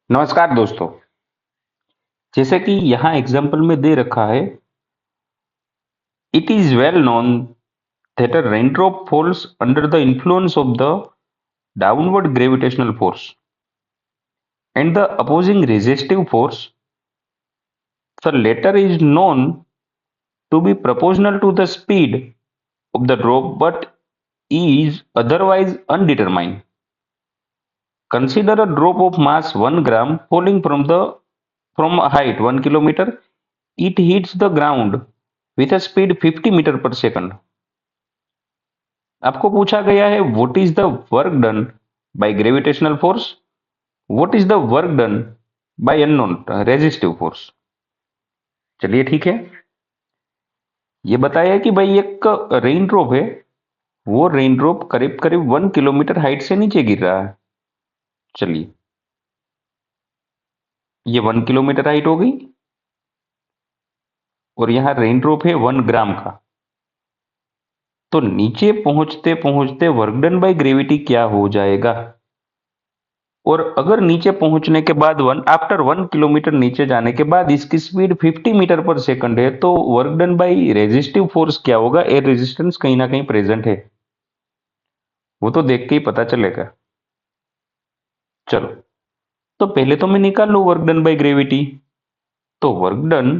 नमस्कार दोस्तों। जैसे कि यहाँ एग्जाम्पल में दे रखा है, it is well known that a raindrop falls under the influence of the downward gravitational force and the opposing resistive force. The latter is known to be proportional to the speed of the drop but is otherwise undetermined. Consider a drop of mass 1 gram falling from a height 1 kilometer. It hits the ground with a speed 50 meter per second. आपको पूछा गया है what is the work done by gravitational force, what is the work done bye unknown resistive force. चलिए ठीक है, ये बताया कि भाई एक रेन ड्रॉप है, वो रेन ड्रॉप करीब करीब 1 किलोमीटर हाइट से नीचे गिर रहा है। चलिए, ये 1 किलोमीटर हाइट हो गई और यहाँ रेन ड्रॉप है 1 ग्राम का। तो नीचे पहुंचते पहुंचते वर्क डन बाय ग्रेविटी क्या हो जाएगा, और अगर नीचे पहुंचने के बाद आफ्टर 1 किलोमीटर नीचे जाने के बाद इसकी स्पीड 50 मीटर पर सेकंड है, तो work done by resistive force क्या होगा। एयर रेजिस्टेंस कहीं ना कहीं प्रेजेंट है, वो तो देख के ही पता चलेगा। चलो, तो पहले तो मैं निकाल लू वर्क डन बाय ग्रेविटी। तो वर्क डन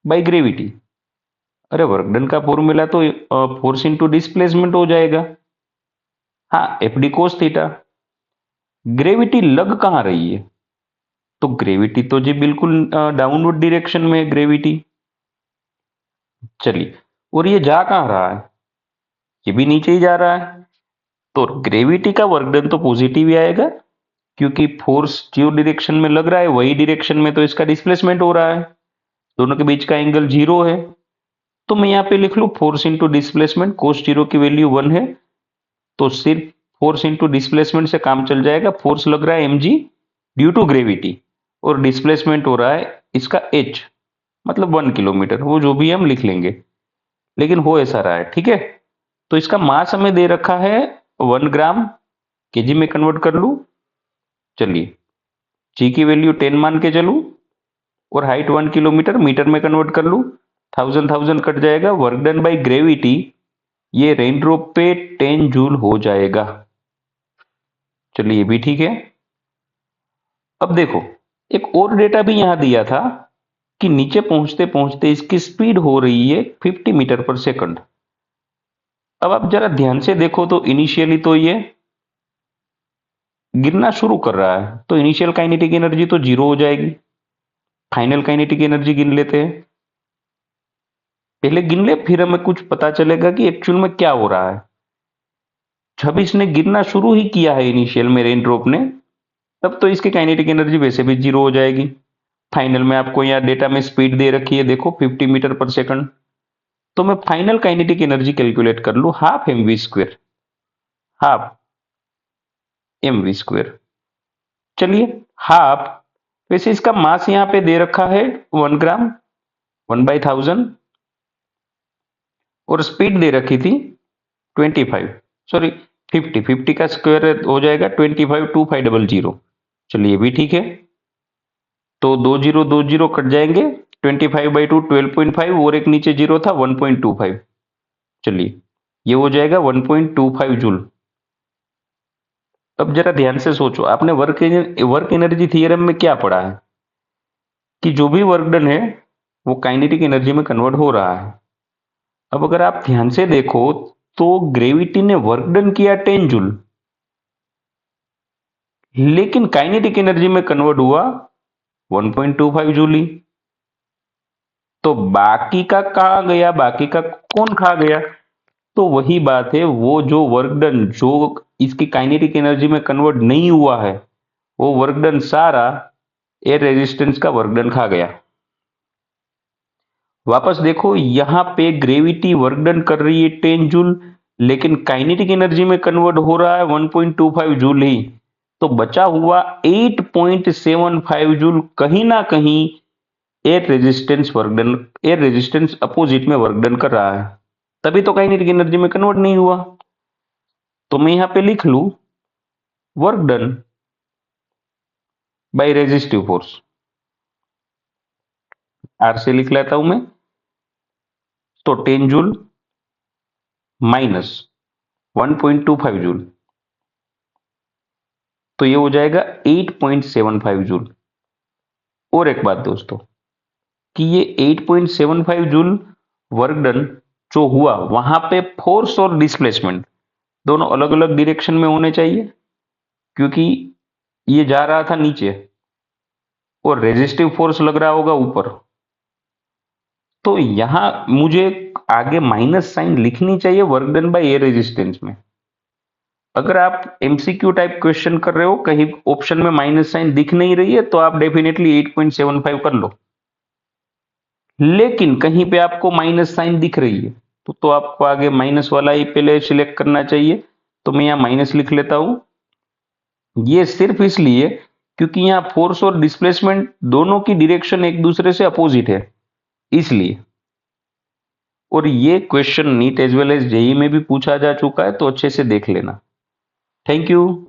बाय ग्रेविटी, अरे वर्क डन का फॉर्मूला तो फोर्स इंटू डिस्प्लेसमेंट हो जाएगा। हाँ, F d cos theta. Gravity लग कहाँ रही है, तो ग्रेविटी तो जी बिल्कुल डाउनवर्ड डायरेक्शन में है ग्रेविटी। चलिए, और ये जा कहाँ रहा है, ये भी नीचे ही जा रहा है। तो ग्रेविटी का वर्क डन तो पॉजिटिव ही आएगा, क्योंकि फोर्स जो डायरेक्शन में लग रहा है वही डायरेक्शन में तो इसका डिस्प्लेसमेंट हो रहा है, दोनों के बीच का एंगल 0 है। तो मैं यहाँ पे लिख लू फोर्स इंटू डिस्प्लेसमेंट, कोस 0 की वैल्यू 1 है, तो सिर्फ फोर्स इंटू डिस्प्लेसमेंट से काम चल जाएगा। फोर्स लग रहा है mg ड्यू टू ग्रेविटी, और डिस्प्लेसमेंट हो रहा है इसका h, मतलब 1 किलोमीटर, वो जो भी हम लिख लेंगे, लेकिन हो ऐसा रहा है। ठीक है, तो इसका मास हमें दे रखा है 1 ग्राम, केजी में कन्वर्ट कर लू। चलिए, जी की वैल्यू 10 मान के चलू, और हाइट 1 किलोमीटर, मीटर में कन्वर्ट कर लू, 1000 कट जाएगा। वर्क डन बाई ग्रेविटी ये रेन ड्रॉप पे 10 जूल हो जाएगा। चलिए, ये भी ठीक है। अब देखो, एक और डेटा भी यहां दिया था कि नीचे पहुंचते पहुंचते इसकी स्पीड हो रही है 50 मीटर पर सेकंड। अब आप जरा ध्यान से देखो, तो इनिशियली तो ये गिरना शुरू कर रहा है, तो इनिशियल काइनेटिक एनर्जी तो 0 हो जाएगी। फाइनल काइनेटिक एनर्जी गिन लेते हैं, पहले गिन ले, फिर हमें कुछ पता चलेगा कि एक्चुअल में क्या हो रहा है। जब इसने गिरना शुरू ही किया है इनिशियल में रेन ड्रॉप ने, तब तो इसकी काइनेटिक एनर्जी वैसे भी 0 हो जाएगी। फाइनल में आपको यहाँ डेटा में स्पीड दे रखी है, देखो 50 मीटर पर सेकंड। तो मैं फाइनल काइनेटिक एनर्जी कैलकुलेट कर लू, half M V square, half M V square. चलिए, हाफ, वैसे इसका मास यहाँ पे दे रखा है 1 ग्राम, 1/1000, और स्पीड दे रखी थी 25, सॉरी 50, 50 का स्क्वायर हो जाएगा 25, 2500। चलिए, भी ठीक है। तो 20 कट जाएंगे, 25/2 12.5, और एक नीचे जीरो था 1.25। चलिए, ये हो जाएगा 1.25 जूल। अब जरा ध्यान से सोचो, आपने वर्क एनर्जी थियरम में क्या पढ़ा है कि जो भी वर्क डन है वो काइनेटिक एनर्जी में कन्वर्ट हो रहा है। अब अगर आप ध्यान से देखो, तो ग्रेविटी ने वर्क डन किया 10 जूल, लेकिन काइनेटिक एनर्जी में कन्वर्ट हुआ 1.25 जूल ही। तो बाकी का कहा गया, बाकी का कौन खा गया। तो वही बात है, वो जो वर्क डन जो इसकी काइनेटिक एनर्जी में कन्वर्ट नहीं हुआ है, वो वर्क डन सारा एयर रेजिस्टेंस का वर्क डन खा गया। वापस देखो, यहां पे ग्रेविटी वर्क डन कर रही है 10 जूल, लेकिन काइनेटिक एनर्जी में कन्वर्ट हो रहा है 1.25 जूल ही। तो बचा हुआ 8.75 जूल कहीं ना कहीं एयर रेजिस्टेंस अपोजिट में वर्क डन कर रहा है, तभी तो काइनेटिक एनर्जी में कन्वर्ट नहीं हुआ। तो मैं यहां पे लिख लू work done by resistive force. R से लिख लेता हूं मैं, तो 10 जूल माइनस 1.25 जूल, तो ये हो जाएगा 8.75 जूल। और एक बात दोस्तों, कि ये 8.75 जूल वर्क डन जो हुआ, वहां पे फोर्स और डिस्प्लेसमेंट दोनों अलग अलग डायरेक्शन में होने चाहिए, क्योंकि ये जा रहा था नीचे और रेजिस्टिव फोर्स लग रहा होगा ऊपर। तो यहां मुझे आगे माइनस साइन लिखनी चाहिए work done by air resistance में। अगर आप एमसीक्यू टाइप क्वेश्चन कर रहे हो, कहीं ऑप्शन में माइनस साइन दिख नहीं रही है, तो आप डेफिनेटली 8.75 कर लो। लेकिन कहीं पे आपको माइनस साइन दिख रही है, तो आपको आगे माइनस वाला ही पहले सिलेक्ट करना चाहिए। तो मैं यहां माइनस लिख लेता हूं। ये सिर्फ इसलिए क्योंकि यहां फोर्स और डिस्प्लेसमेंट दोनों की डायरेक्शन एक दूसरे से अपोजिट है, इसलिए। और ये question NEET as well as JEE में भी पूछा जा चुका है, तो अच्छे से देख लेना। Thank you.